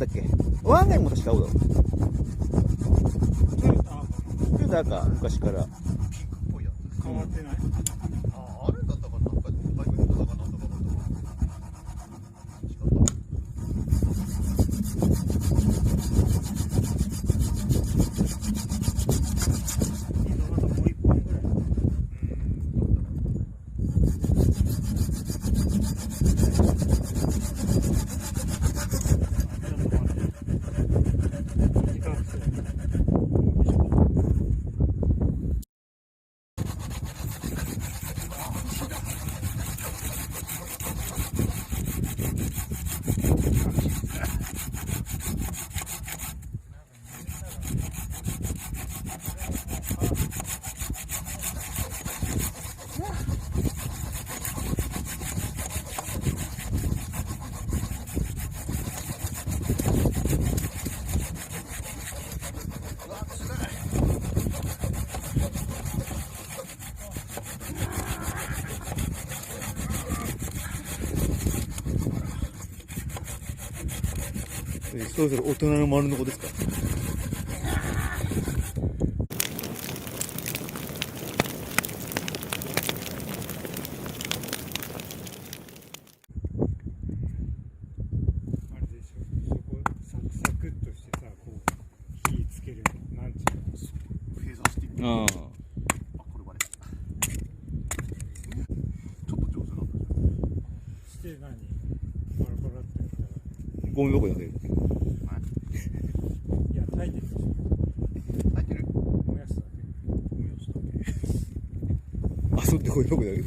だっけ、ワンガイも確か青だろ。トヨタか昔から。変わってない。あれだったかな、なんかバイクだったかなんだかなんだか。そろそろ大人の丸の子ですか。あれでしょ、そこサクサクっとしてさ、こう火つけるの、なんちゅうの、フェーザーしてみる。ああ、これはね。ちょっと上手なんだね。して何、パラパラってやったら、ゴミ箱に投げる。いや、炊いてるでしょ。入ってる。燃やすだけ。燃やすだけ。あ、そんでゴミ箱に投げる。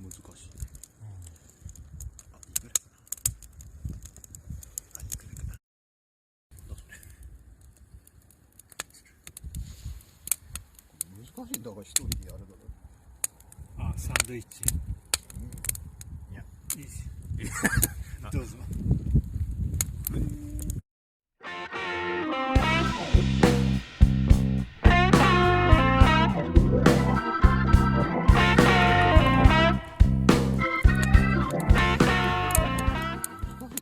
難しい。あ、いくらかな。あ、いくらかな。難しいんだから一人でやるだろ。あ、サンドイッチ。いや、いいし。どうぞ。